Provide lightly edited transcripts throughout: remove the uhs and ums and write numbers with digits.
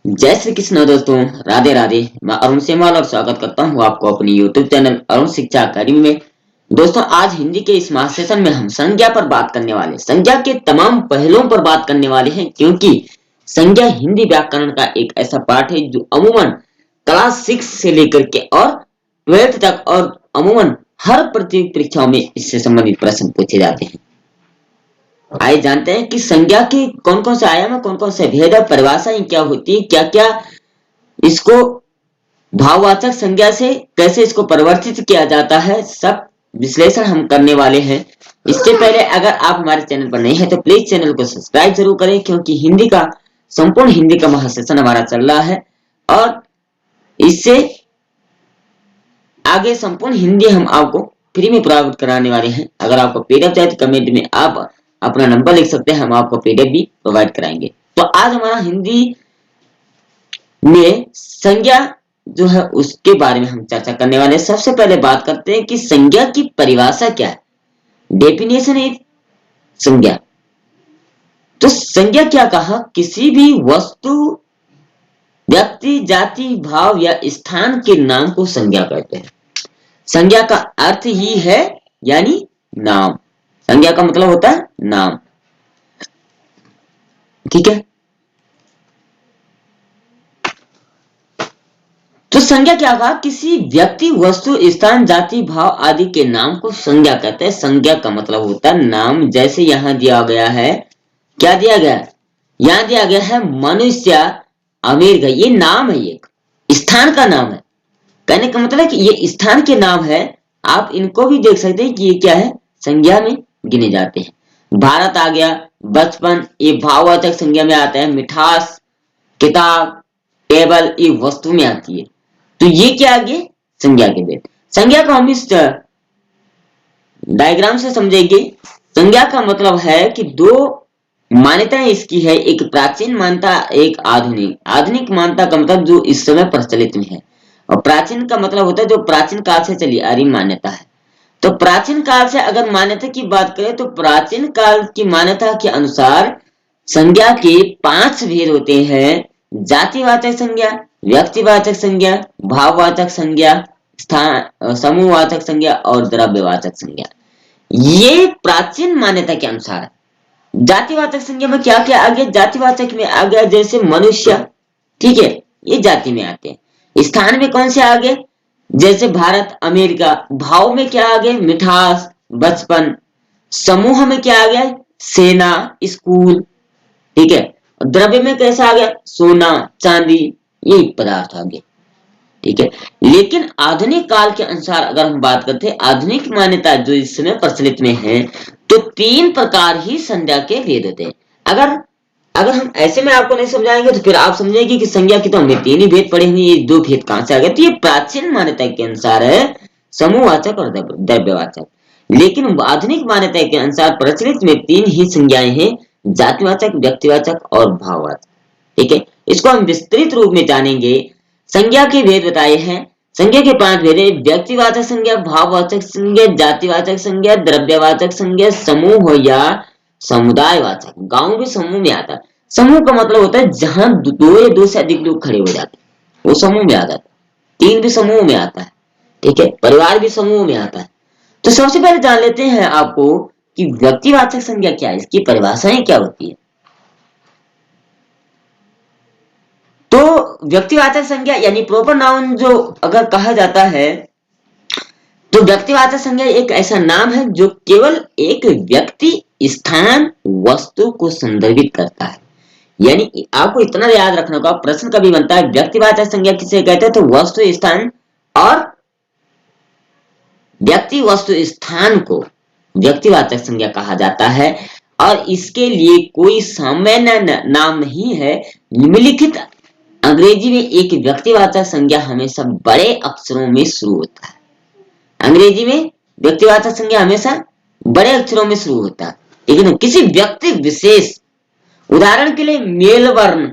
जय श्री कृष्ण दोस्तों। राधे राधे। मैं अरुण सेमवाल और स्वागत करता हूं आपको अपनी यूट्यूब चैनल अरुण शिक्षा अकादमी में। दोस्तों, आज हिंदी के इस महासेशन में हम संज्ञा पर बात करने वाले, संज्ञा के तमाम पहलुओं पर बात करने वाले हैं, क्योंकि संज्ञा हिंदी व्याकरण का एक ऐसा पाठ है जो अमूमन क्लास 6 से लेकर के और 12th तक और अमूमन हर प्रतियोगी परीक्षाओं में इससे संबंधित प्रश्न पूछे जाते हैं। आइए जानते हैं कि संज्ञा के कौन कौन से आयाम है, कौन कौन से भेद है, परिभाषाएं क्या होती है, क्या क्या इसको भाववाचक संज्ञा से कैसे इसको परिवर्तित किया जाता है, सब विश्लेषण हम करने वाले हैं। इससे पहले अगर आप हमारे चैनल पर नए हैं तो प्लीज चैनल को सब्सक्राइब जरूर करें, क्योंकि संपूर्ण हिंदी का महासेशन हमारा चल रहा है और इससे आगे संपूर्ण हिंदी हम आपको फ्री में प्रोवाइड कराने वाले हैं। अगर आपको पीडीएफ चाहिए तो कमेंट में आप अपना नंबर लिख सकते हैं, हम आपको पीडीएफ भी प्रोवाइड कराएंगे। तो आज हमारा हिंदी में संज्ञा जो है उसके बारे में हम चर्चा करने वाले हैं। सबसे पहले बात करते हैं कि संज्ञा की परिभाषा क्या है। डेफिनेशन इज संज्ञा। तो संज्ञा क्या कहा? किसी भी वस्तु, व्यक्ति, जाति, भाव या स्थान के नाम को संज्ञा कहते हैं। संज्ञा का अर्थ ही है यानी नाम। संज्ञा का मतलब होता है नाम। ठीक है। तो संज्ञा क्या कहा? किसी व्यक्ति, वस्तु, स्थान, जाति, भाव आदि के नाम को संज्ञा कहते हैं। संज्ञा का मतलब होता है नाम। जैसे यहां दिया गया है, क्या दिया गया है? यहां दिया गया है मनुष्य, अमेरिका। ये नाम है, एक स्थान का नाम है। कहने का मतलब कि ये स्थान के नाम है। आप इनको भी देख सकते हैं कि ये क्या है, संज्ञा में गिने जाते हैं। भारत आ गया, बचपन, ये भाववाचक संज्ञा में आता है। मिठास, किताब, टेबल, ये वस्तु में आती है। तो ये क्या आ गए? संज्ञा के भेद। संज्ञा को हम इस डायग्राम से समझेंगे। संज्ञा का मतलब है कि दो मान्यताएं इसकी है, एक प्राचीन मान्यता, एक आधुनिक। आधुनिक मान्यता का मतलब जो इस समय प्रचलित में है, और प्राचीन का मतलब होता है जो प्राचीन काल से चली आ रही मान्यता है। तो प्राचीन काल से अगर मान्यता की बात करें तो प्राचीन काल की मान्यता के अनुसार संज्ञा के 5 भेद होते हैं। जातिवाचक संज्ञा, व्यक्तिवाचक संज्ञा, भाववाचक संज्ञा, स्थान समूहवाचक संज्ञा और द्रव्यवाचक संज्ञा। ये प्राचीन मान्यता के अनुसार है। जातिवाचक संज्ञा में क्या क्या आ गया? जातिवाचक में आ गया जैसे मनुष्य, ठीक है, ये जाति में आते हैं। स्थान में कौन से आ गए? जैसे भारत, अमेरिका। भाव में क्या आ गए? मिठास, बचपन। समूह में क्या आ गया? सेना, स्कूल। ठीक है। और द्रव्य में कैसा आ गया? सोना, चांदी, ये पदार्थ आ गए। ठीक है। लेकिन आधुनिक काल के अनुसार अगर हम बात करते हैं, आधुनिक मान्यता जो इस समय प्रचलित में है, तो 3 प्रकार ही संज्ञा के भेद होते हैं। अगर अगर हम ऐसे में आपको नहीं समझाएंगे तो फिर आप समझेंगे कि संज्ञा की तो हमने 3 ही भेद पढ़े हुए, ये 2 भेद कहां से आ गए? तो ये प्राचीन मान्यता के अनुसार है, समूहवाचक और द्रव्यवाचक। लेकिन आधुनिक मान्यता के अनुसार प्रचलित में 3 ही संज्ञाएं हैं, जातिवाचक, व्यक्तिवाचक और भाववाचक। ठीक है। इसको हम विस्तृत रूप में जानेंगे। संज्ञा के भेद बताए हैं। संज्ञा के 5 भेद है: व्यक्तिवाचक संज्ञा, भाववाचक संज्ञा, जातिवाचक संज्ञा, द्रव्यवाचक संज्ञा, समूह या समुदायवाचक। गांव भी समूह में आता है। समूह का मतलब होता है जहां 2 या 2 से अधिक लोग खड़े हो जाते हैं, वो समूह में आ जाता है। 3 भी समूह में आता है। ठीक है। परिवार भी समूह में आता है। तो सबसे पहले जान लेते हैं आपको कि व्यक्तिवाचक संज्ञा क्या है, इसकी परिभाषाएं क्या होती है। तो व्यक्तिवाचक संज्ञा यानी प्रॉपर नाउन जो अगर कहा जाता है, तो व्यक्तिवाचक संज्ञा एक ऐसा नाम है जो केवल एक व्यक्ति, स्थान, वस्तु को संदर्भित करता है। यानी आपको इतना याद रखना होगा, प्रश्न कभी बनता है व्यक्तिवाचक संज्ञा किसे कहते हैं, तो वस्तु, स्थान और व्यक्ति, वस्तु, स्थान को व्यक्तिवाचक संज्ञा कहा जाता है। और इसके लिए कोई सामान्य नाम नहीं है। निम्नलिखित अंग्रेजी में एक व्यक्तिवाचक संज्ञा हमेशा बड़े अक्षरों में शुरू होता है। अंग्रेजी में व्यक्तिवाचक संज्ञा हमेशा बड़े अक्षरों में शुरू होता है। लेकिन किसी व्यक्ति विशेष, उदाहरण के लिए मेलबर्न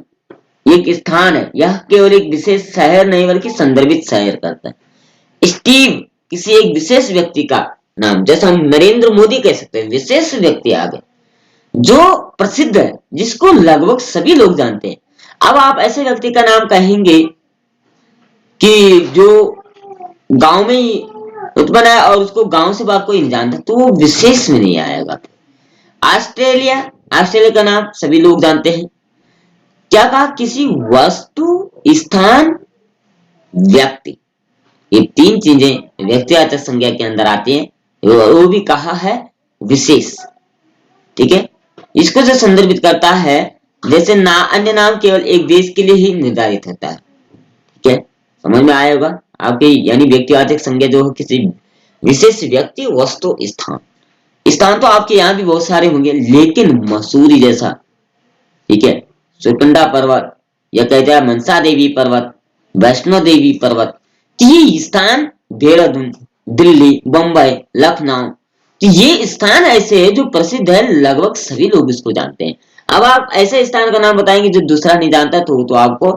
एक स्थान है, यह केवल एक विशेष शहर नहीं बल्कि संदर्भित शहर करता है। स्टीव किसी एक विशेष व्यक्ति का नाम, जैसे हम नरेंद्र मोदी कह सकते हैं, विशेष व्यक्ति आ गए जो प्रसिद्ध है, जिसको लगभग सभी लोग जानते हैं। अब आप ऐसे व्यक्ति का नाम कहेंगे कि जो गांव में ही उत्पन्न है और उसको गांव से बाहर कोई नहीं जानता, तो वो विशेष में नहीं आएगा। ऑस्ट्रेलिया, ऑस्ट्रेलिया का नाम सभी लोग जानते हैं। क्या कहा? किसी वस्तु, स्थान, व्यक्ति, ये तीन चीजें व्यक्तिवाचक संज्ञा के अंदर आती हैं। वो भी कहा है विशेष। ठीक है, इसको जो संदर्भित करता है, जैसे ना अन्य नाम केवल एक देश के लिए ही निर्धारित होता है। ठीक है, समझ में आया होगा आपके। यानी व्यक्तिवाचक संज्ञा जो है किसी विशेष व्यक्ति, वस्तु, स्थान। स्थान तो आपके यहाँ भी बहुत सारे होंगे, लेकिन मसूरी जैसा, ठीक है, सुकंडा पर्वत, या कहते हैं मनसा देवी पर्वत, वैष्णो देवी पर्वत, तो ये स्थान देहरादून, दिल्ली, बंबई, लखनऊ, तो ये स्थान ऐसे है जो प्रसिद्ध है, लगभग सभी लोग इसको जानते हैं। अब आप ऐसे स्थान का नाम बताएंगे जो दूसरा नहीं जानता, तो आपको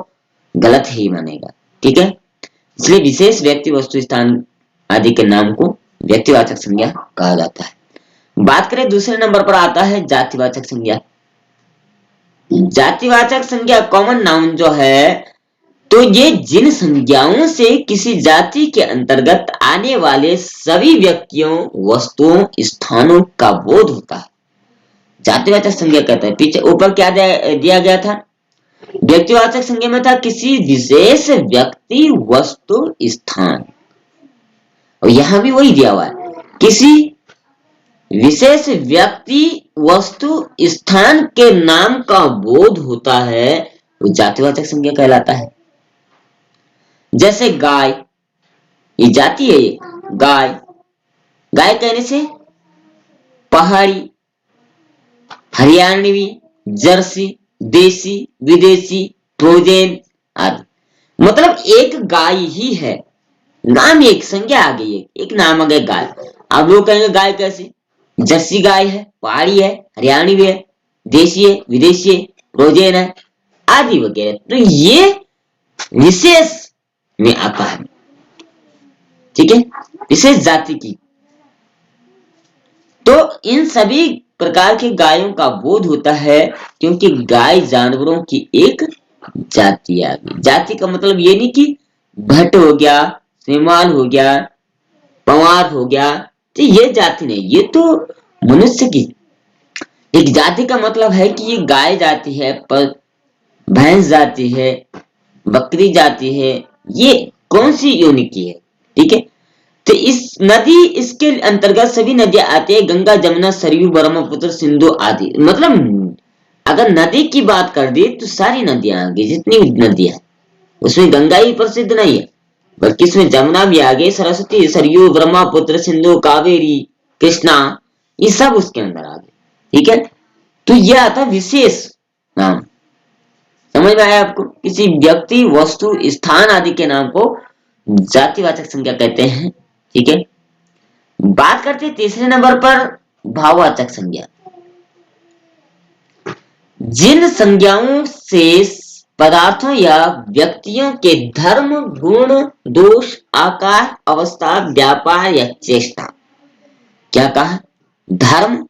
गलत ही मानेगा। ठीक है, इसलिए विशेष व्यक्ति, वस्तु, स्थान आदि के नाम को व्यक्तिवाचक संज्ञा कहा जाता है। बात करें दूसरे नंबर पर आता है जातिवाचक संज्ञा। जातिवाचक संज्ञा कॉमन नाउन जो है, तो ये जिन संज्ञाओं से किसी जाति के अंतर्गत आने वाले सभी व्यक्तियों, वस्तुओं, स्थानों का बोध होता है, जातिवाचक संज्ञा कहता है। पीछे ऊपर क्या दिया गया था? व्यक्तिवाचक संज्ञा में था किसी विशेष व्यक्ति, वस्तु, स्थान, और यहां भी वही दिया हुआ है, किसी विशेष व्यक्ति, वस्तु, स्थान के नाम का बोध होता है, वो जातिवाचक संज्ञा कहलाता है। जैसे गाय, ये जाति है, ये गाय, गाय कहने से पहाड़ी, हरियाणवी, जर्सी, देसी, विदेशी, फ्रोजेन आदि, मतलब एक गाय ही है, नाम एक, संज्ञा आ गई है, एक नाम आ गया गाय। अब लोग कहेंगे गाय कैसी? जर्सी गाय है, पहाड़ी है, हरियाणवी है, देशी है, विदेशी है, फ्रोजेन है आदि वगैरह, तो ये विशेष में आता है। ठीक है, विशेष जाति की। तो इन सभी प्रकार के गायों का बोध होता है, क्योंकि गाय जानवरों की एक जाति आ गई। जाति का मतलब ये नहीं कि भट्ट हो गया, सेमाल हो गया, पवार हो गया, तो ये जाति नहीं, ये तो मनुष्य की एक जाति का मतलब है कि ये गाय जाति है, पर भैंस जाति है, बकरी जाति है, ये कौन सी योनि की है। ठीक है, तो इस नदी, इसके अंतर्गत सभी नदियां आती है, गंगा, जमुना, सरयू, ब्रह्मपुत्र, सिंधु आदि। मतलब अगर नदी की बात कर दी तो सारी नदियां आ गई, जितनी नदियां, उसमें गंगा ही प्रसिद्ध नहीं है, बल्कि इसमें जमुना भी आ गई, सरस्वती, सरयू, ब्रह्मपुत्र, सिंधु, कावेरी, कृष्णा, ये सब उसके अंदर आ गए। ठीक है, तो यह आता विशेष नाम। समझ में आया आपको? किसी व्यक्ति, वस्तु, स्थान आदि के नाम को जातिवाचक संज्ञा कहते हैं। ठीक है, बात करते हैं तीसरे नंबर पर भाववाचक संज्ञा। जिन संज्ञाओं से पदार्थों या व्यक्तियों के धर्म, गुण, दोष, आकार, अवस्था, व्यापार या चेष्टा, क्या कहा? धर्म,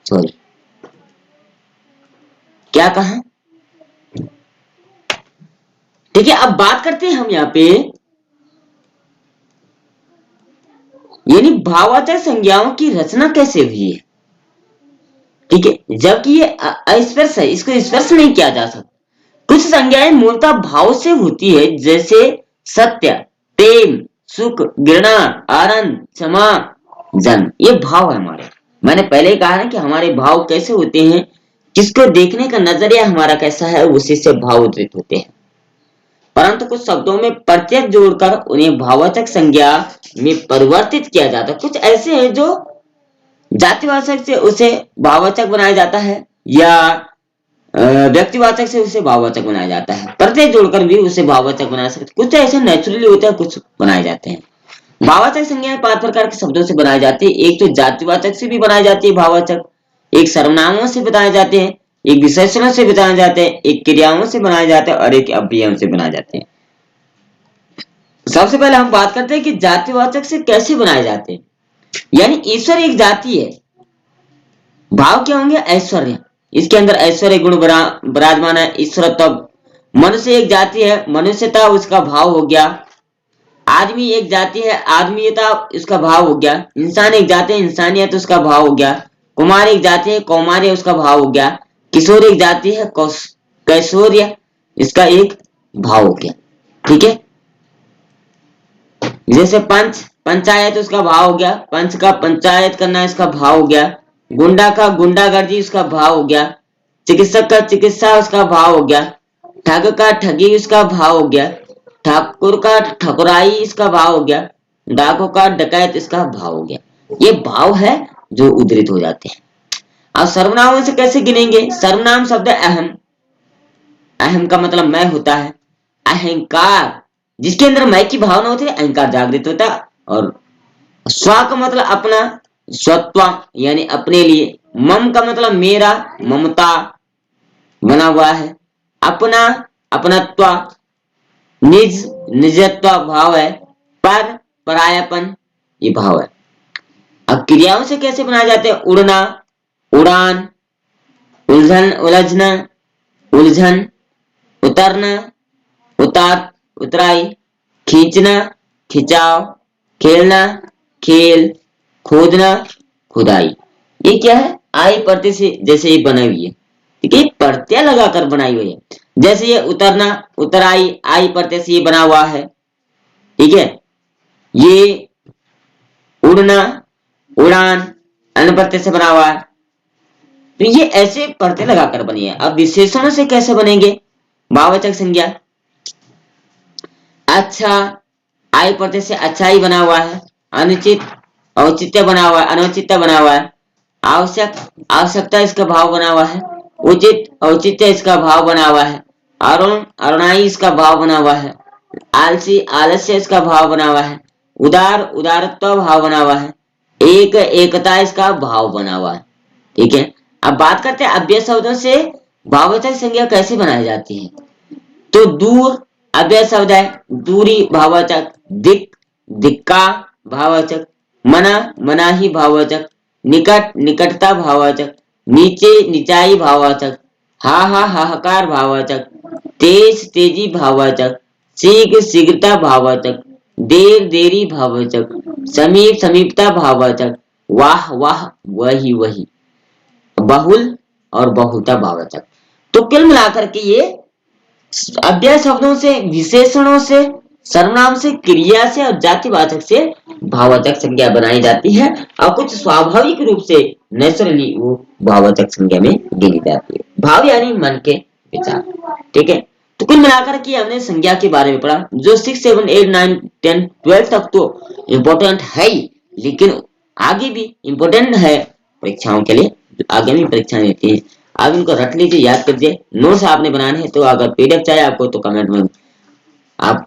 सॉरी, क्या कहा? ठीक है, अब बात करते हैं हम यहाँ पे, यानी भाववाचक संज्ञाओं की रचना कैसे हुई है। ठीक है, जबकि ये अस्पर्श है, इसको स्पर्श नहीं किया जा सकता। कुछ संज्ञाएं मूलतः भाव से होती है, जैसे सत्य, प्रेम, सुख, घृणा, आनंद, क्षमा, जन्म, ये भाव है हमारे। मैंने पहले कहा ना कि हमारे भाव कैसे होते हैं, किसको देखने का नजरिया हमारा कैसा है, उसी से भाव उद्धृत होते हैं। परंतु कुछ शब्दों में प्रत्यय जोड़कर उन्हें भाववाचक संज्ञा में परिवर्तित किया जाता है। कुछ ऐसे हैं जो जातिवाचक से उसे भाववाचक बनाया जाता है, या व्यक्तिवाचक से उसे भाववाचक बनाया जाता है। प्रत्यय जोड़कर भी उसे भाववाचक बना सकते। कुछ ऐसे नेचुरली होते हैं, कुछ बनाए जाते हैं। भाववाचक संज्ञाएं 5 प्रकार के शब्दों से बनाई जाती है। एक तो जातिवाचक से भी बनाई जाती है भाववाचक, एक सर्वनामों से बनाए जाते हैं, एक विशेषणों से बनाए जाते हैं, एक क्रियाओं से बनाए जाते हैं और एक अव्ययों से बनाए जाते हैं। सबसे पहले हम बात करते हैं कि जातिवाचक से कैसे बनाए जाते हैं। यानी ईश्वर एक जाति है, भाव क्या होंगे? ऐश्वर्य, इसके अंदर ऐश्वर्य गुण विराजमान है, ईश्वरत्व मनुष्य एक जाति है, मनुष्यता उसका भाव हो गया। आदमी एक जाति है, आदमीयता उसका भाव हो गया। इंसान एक जाति है, इंसानियत उसका भाव हो गया। कुमार एक जाति है, कौमार्य उसका भाव हो गया। किशोर एक जाति है, कैशोर्य इसका एक भाव हो गया। ठीक है, जैसे पंच, पंचायत उसका भाव हो गया, पंच का पंचायत करना इसका भाव हो गया। गुंडा का गुंडागर्दी उसका भाव हो गया। चिकित्सक का चिकित्सा उसका भाव हो गया। ठग का ठगी उसका भाव हो गया। ठाकुर का ठकुराई इसका भाव हो गया। डाकू का डकैत इसका भाव हो गया। ये भाव है जो उद्धृत हो जाते हैं। अब सर्वनामों से कैसे गिनेंगे? सर्वनाम शब्द अहम, अहम का मतलब मैं होता है। अहंकार, जिसके अंदर मैं की भावना होती है, अहंकार जागृत होता है। और स्व का मतलब अपना, स्वत्व यानी अपने लिए। मम का मतलब मेरा, ममता बना हुआ है। अपना, अपनत्व, निज, निजत्व भाव है। पर, परायापन ये भाव है। अब क्रियाओं से कैसे बनाए जाते हैं? उड़ना, उड़ान, उलझन, उलझना, उलझन, उतरना, उतार, उतराई, खींचना, खिंचाव, खेलना, खेल, खोदना, खुदाई। ये क्या है? आई प्रत्यय से जैसे ये बनाई हुई है। ठीक है, प्रत्यय लगाकर बनाई हुई है। जैसे ये उतरना, उतराई आई प्रत्यय से ये बना हुआ है। ठीक है, ये उड़ना, उड़ान अन प्रत्यय से बना हुआ है। तो ये ऐसे प्रत्यय लगाकर बनी है। अब विशेषणों से कैसे बनेंगे? भाववाचक संज्ञा, अच्छा, आई प्रत्यय से अच्छा ही बना हुआ है। अनुचित, औचित्य बना हुआ है, अनौचित्य बना हुआ है। आवश्यक, आवश्यकता इसका भाव बना हुआ है। उचित, औचित्य इसका भाव बना हुआ है। अरुण, अरुणाई इसका भाव बना हुआ है। आलसी, आलस्य इसका भाव बना हुआ है। उदार, उदारत्व भाव बना हुआ है। एक, एकता इसका भाव बना हुआ है। ठीक है, अब बात करते हैं अव्यय शब्दों से भाववाचक संज्ञा कैसे बनाई जाती है। तो दूर अव्यय शब्द है, दूरी भाववाचक। दिक, दिक्का भाववाचक। मना, मनाही भाववाचक। निकट, निकटता भाववाचक। नीचे, निचाई भाववाचक। हाहाकार भाववाचक। तेज, तेजी भाववाचक। शीघ्र, शीघ्रता भाववाचक। देर, देरी भाववाचक। समीप, समीपता भाववाचक। वाह, वाह वही वही। बहुल और बहुलता भाववाचक। तो कुल मिलाकर के ये अव्यय शब्दों से, विशेषणों से, सर्वनाम से, क्रिया से और जातिवाचक से भाववाचक संज्ञा बनाई जाती है। और कुछ स्वाभाविक रूप से नेचुरली वो भाववाचक संज्ञा में गिनी जाती है। भाव यानी मन के विचार। ठीक है, तो कुल मिलाकर के हमने संज्ञा के बारे में पढ़ा, जो 6, 7, 8, 9, 10, 12 तक तो इम्पोर्टेंट है ही, लेकिन आगे भी इम्पोर्टेंट है परीक्षाओं के लिए। आगे भी परीक्षाएं देती है, आप इनको रख लीजिए, याद कर लीजिए। नोट्स आपने बनाने हैं तो अगर पीडीएफ चाहिए आपको तो कमेंट में आप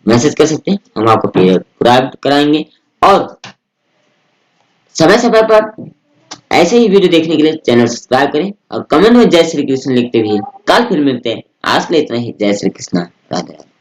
मैसेज कर सकते हैं, हम आपको पीडीएफ प्रोवाइड कराएंगे। और समय समय पर ऐसे ही वीडियो देखने के लिए चैनल सब्सक्राइब करें और कमेंट में जय श्री कृष्ण लिखते हुए कल फिर मिलते हैं। आज के लिए इतना ही। जय श्री कृष्ण, राधे राधे।